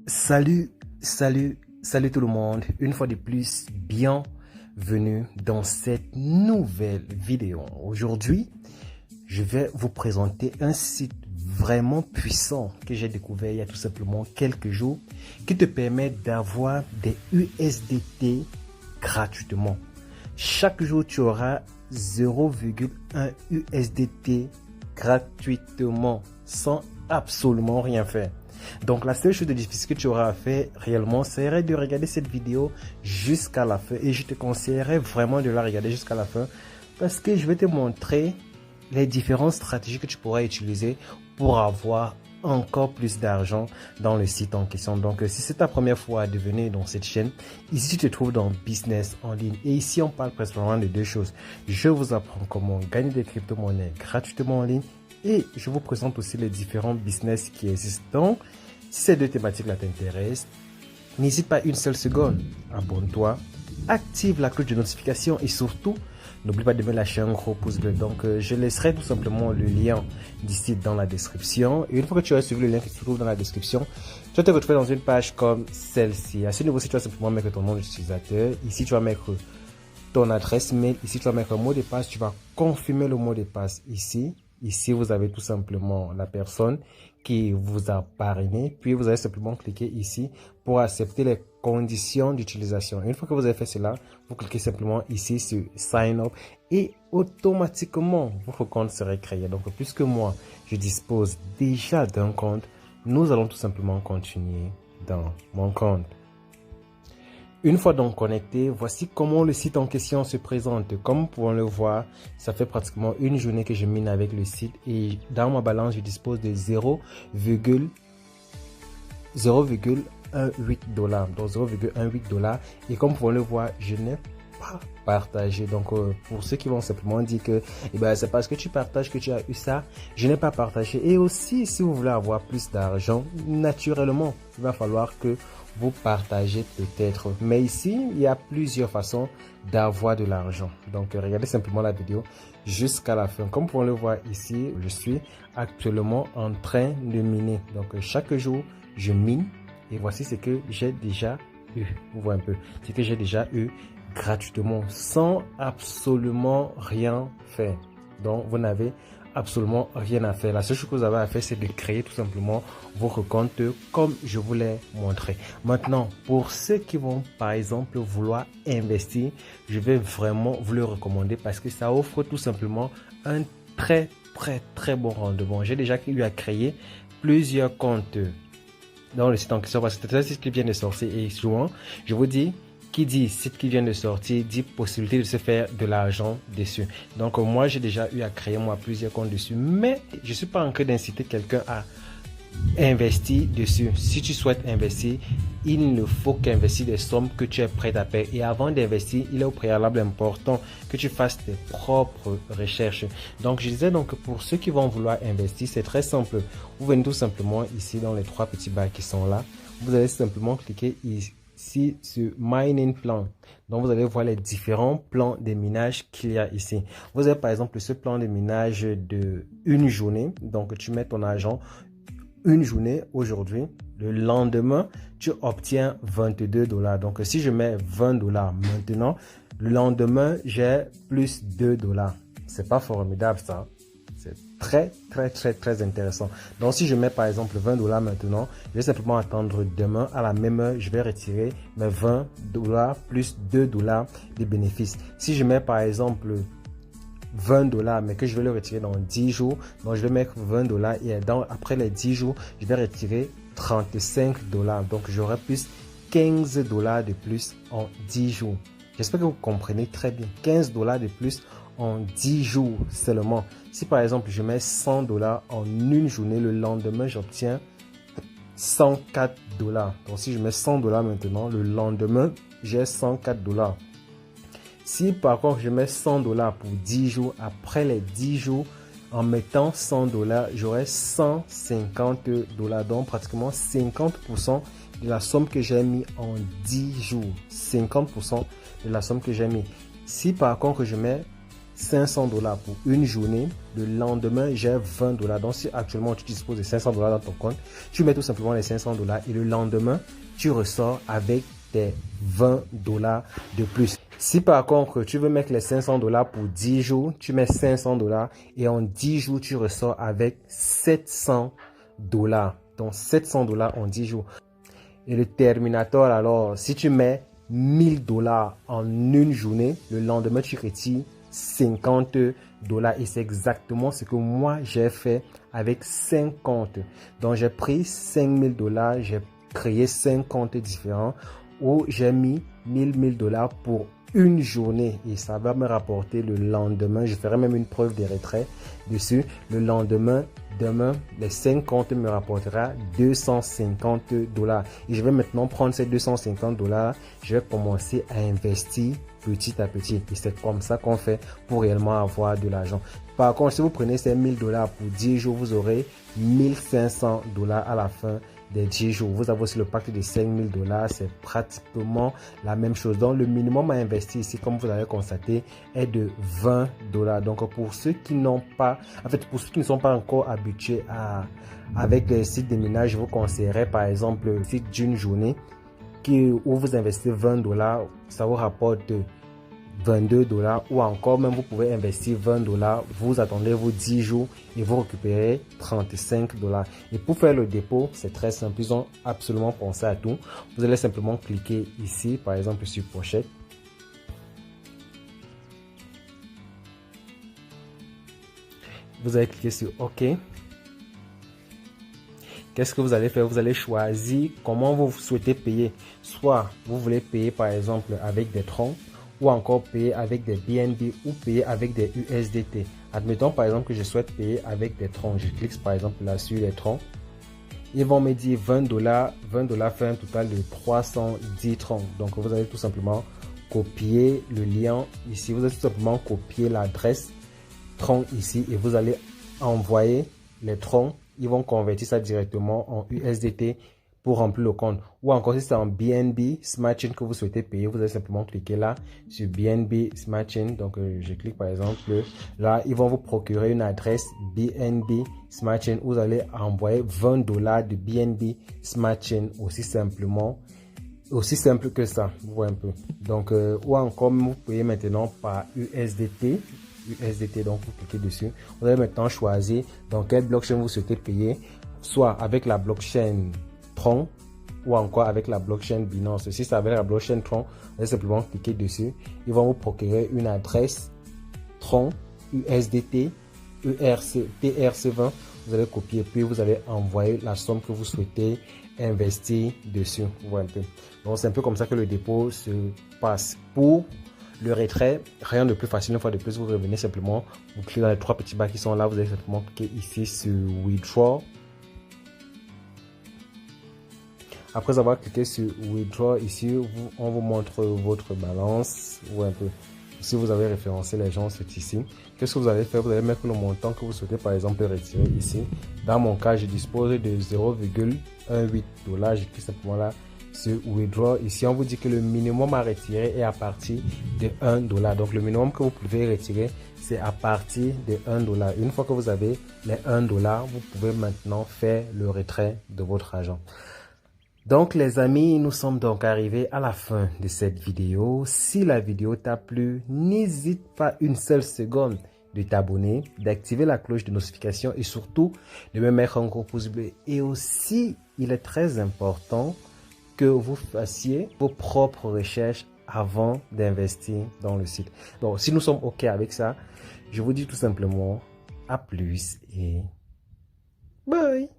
Salut, salut tout le monde. Une fois de plus, bienvenue dans cette nouvelle vidéo. Aujourd'hui, je vais vous présenter un site vraiment puissant que j'ai découvert il y a tout simplement quelques jours qui te permet d'avoir des USDT gratuitement. Chaque jour, tu auras 0,1 USDT gratuitement sans absolument rien faire. Donc la seule chose de difficile que tu auras à faire réellement serait de regarder cette vidéo jusqu'à la fin, et je te conseillerais vraiment de la regarder jusqu'à la fin parce que je vais te montrer les différentes stratégies que tu pourras utiliser pour avoir encore plus d'argent dans le site en question. Donc si c'est ta première fois à devenir dans cette chaîne, ici tu te trouves dans business en ligne, et ici on parle principalement de deux choses. Je vous apprends comment gagner des crypto-monnaies gratuitement en ligne, et je vous présente aussi les différents business qui existent. Donc, si ces deux thématiques-là t'intéressent, n'hésite pas une seule seconde. Abonne-toi, active la cloche de notification et surtout, n'oublie pas de me lâcher un gros pouce bleu. Donc, je laisserai tout simplement le lien du site dans la description. Et une fois que tu as suivi le lien qui se trouve dans la description, tu vas te retrouver dans une page comme celle-ci. À ce niveau-ci, tu vas simplement mettre ton nom d'utilisateur. Ici, tu vas mettre ton adresse mail. Ici, tu vas mettre un mot de passe. Tu vas confirmer le mot de passe ici. Ici, vous avez tout simplement la personne qui vous a parrainé. Puis, vous allez simplement cliquer ici pour accepter les conditions d'utilisation. Une fois que vous avez fait cela, vous cliquez simplement ici sur Sign Up et automatiquement, votre compte sera créé. Donc, puisque moi, je dispose déjà d'un compte, nous allons tout simplement continuer dans mon compte. Une fois donc connecté, voici comment le site en question se présente. Comme vous pouvez le voir, ça fait pratiquement une journée que je mine avec le site, et dans ma balance, je dispose de 0,18 $. Donc 0,18 $. Et comme vous pouvez le voir, je n'ai pas partagé. Donc pour ceux qui vont simplement dire que c'est parce que tu partages que tu as eu ça, je n'ai pas partagé. Et aussi, si vous voulez avoir plus d'argent, naturellement, il va falloir que vous partagez peut-être. Mais ici, il y a plusieurs façons d'avoir de l'argent. Donc, regardez simplement la vidéo jusqu'à la fin. Comme vous pouvez le voir ici, je suis actuellement en train de miner. Donc, chaque jour, je mine. Et voici ce que j'ai déjà eu. Vous voyez un peu. Ce que j'ai déjà eu gratuitement, sans absolument rien faire. Donc, vous n'avez absolument rien à faire. La seule chose que vous avez à faire, c'est de créer tout simplement votre compte comme je vous l'ai montré. Maintenant, pour ceux qui vont par exemple vouloir investir, je vais vraiment vous le recommander parce que ça offre tout simplement un très bon rendement. J'ai déjà eu à créer plusieurs comptes dans le site en question parce que c'est un site qui vient de sortir, et souvent je vous dis, qui dit site qui vient de sortir dit possibilité de se faire de l'argent dessus. Donc moi j'ai déjà eu à créer plusieurs comptes dessus, mais je suis pas en train d'inciter quelqu'un à investir dessus. Si tu souhaites investir, il ne faut qu'investir des sommes que tu es prêt à payer, et avant d'investir, il est au préalable important que tu fasses tes propres recherches. Donc je disais, donc pour ceux qui vont vouloir investir, c'est très simple. Vous venez tout simplement ici dans les trois petits barres qui sont là, vous allez simplement cliquer ici sur Mining Plan. Donc vous allez voir les différents plans de minage qu'il y a ici. Vous avez par exemple ce plan de minage de une journée. Donc tu mets ton argent une journée aujourd'hui. Le lendemain, tu obtiens 22 $. Donc si je mets 20 $ maintenant, le lendemain, j'ai plus 2 $. C'est pas formidable ça? C'est très intéressant. Donc si je mets par exemple 20 $ maintenant, je vais simplement attendre demain à la même heure, je vais retirer mes 20 $ plus 2 $ de bénéfices. Si je mets par exemple 20 $ mais que je vais le retirer dans 10 jours, donc je vais mettre 20 $ et après les 10 jours, je vais retirer 35 $. Donc j'aurai plus 15 $ de plus en 10 jours. J'espère que vous comprenez très bien. 15 $ de plus en 10 jours seulement. Si par exemple je mets 100 $ en une journée, le lendemain j'obtiens 104 $. Donc si je mets 100 $ maintenant, le lendemain j'ai 104 $. Si par contre je mets 100 $ pour 10 jours, après les 10 jours, en mettant 100 $, j'aurai 150 $. Donc pratiquement 50% de la somme que j'ai mis en 10 jours. 50% de la somme que j'ai mis. Si par contre je mets 500 dollars pour une journée, le lendemain, j'ai 20 dollars. Donc, si actuellement tu disposes de 500 dollars dans ton compte, tu mets tout simplement les 500 dollars et le lendemain, tu ressors avec tes 20 dollars de plus. Si par contre, tu veux mettre les 500 dollars pour 10 jours, tu mets 500 dollars et en 10 jours, tu ressors avec 700 dollars. Donc, 700 dollars en 10 jours. Et le Terminator, alors, si tu mets 1000 dollars en une journée, le lendemain, tu retires 50 dollars. Et c'est exactement ce que moi, j'ai fait avec 50. Donc, j'ai pris 5000 dollars, j'ai créé 50 différents où j'ai mis 1000 dollars pour une journée et ça va me rapporter le lendemain. Je ferai même une preuve de retrait dessus. Le lendemain, demain, les 50 me rapportera 250 dollars. Et je vais maintenant prendre ces 250 dollars. Je vais commencer à investir petit à petit. Et c'est comme ça qu'on fait pour réellement avoir de l'argent. Par contre, si vous prenez ces 1000 dollars pour 10 jours, vous aurez 1500 dollars à la fin des 10 jours. Vous avez aussi le pacte de 5000 dollars. C'est pratiquement la même chose. Donc, le minimum à investir ici, comme vous avez constaté, est de 20 dollars. Donc, pour ceux qui n'ont pas, en fait, pour ceux qui ne sont pas encore habitués avec les sites de minage, je vous conseillerais, par exemple, le site d'une journée où vous investissez 20 dollars, ça vous rapporte 22 dollars ou encore même vous pouvez investir 20 dollars, vous attendez vos 10 jours et vous récupérez 35 dollars. Et pour faire le dépôt, c'est très simple, ils ont absolument pensé à tout. Vous allez simplement cliquer ici, par exemple sur pochette. Vous allez cliquer sur OK. Qu'est-ce que vous allez faire? Vous allez choisir comment vous souhaitez payer. Soit vous voulez payer par exemple avec des troncs, ou encore payer avec des BNB ou payer avec des USDT. Admettons par exemple que je souhaite payer avec des troncs. Je clique par exemple là sur les troncs. Ils vont me dire 20 dollars. 20 dollars fait un total de 310 troncs. Donc vous allez tout simplement copier le lien ici. Vous allez tout simplement copier l'adresse tronc ici et vous allez envoyer les troncs. Ils vont convertir ça directement en USDT pour remplir le compte. Ou encore si c'est en BNB Smart Chain que vous souhaitez payer, vous allez simplement cliquer là sur BNB Smart Chain. Donc je clique par exemple là, ils vont vous procurer une adresse BNB Smart Chain. Vous allez envoyer 20 dollars de BNB Smart Chain aussi simplement. Aussi simple que ça, vous voyez un peu. Donc ou encore vous pouvez maintenant par USDT. Donc vous cliquez dessus. Vous allez maintenant choisir dans quelle blockchain vous souhaitez payer, soit avec la blockchain Tron ou encore avec la blockchain Binance. Si c'est avec la blockchain Tron, vous allez simplement cliquer dessus. Ils vont vous procurer une adresse Tron USDT TRC20. Vous allez copier puis vous allez envoyer la somme que vous souhaitez investir dessus. Vous voyez un peu. Donc c'est un peu comme ça que le dépôt se passe. Pour le retrait, rien de plus facile. Une fois de plus, vous revenez simplement, vous cliquez dans les trois petits bas qui sont là, vous allez simplement cliquer ici sur Withdraw. Après avoir cliqué sur Withdraw, ici, on vous montre votre balance. Ou un peu. Si vous avez référencé les gens, c'est ici. Qu'est-ce que vous allez faire? Vous allez mettre le montant que vous souhaitez, par exemple, retirer ici. Dans mon cas, je dispose de 0,18 dollars. Je clique simplement là sur Withdraw. Ici, on vous dit que le minimum à retirer est à partir de 1 dollar. Donc, le minimum que vous pouvez retirer, c'est à partir de 1 dollar. Une fois que vous avez les 1 dollar, vous pouvez maintenant faire le retrait de votre argent. Donc les amis, nous sommes donc arrivés à la fin de cette vidéo. Si la vidéo t'a plu, n'hésite pas une seule seconde de t'abonner, d'activer la cloche de notification et surtout de me mettre un gros pouce bleu. Et aussi, il est très important que vous fassiez vos propres recherches avant d'investir dans le site. Donc si nous sommes OK avec ça, je vous dis tout simplement à plus et bye.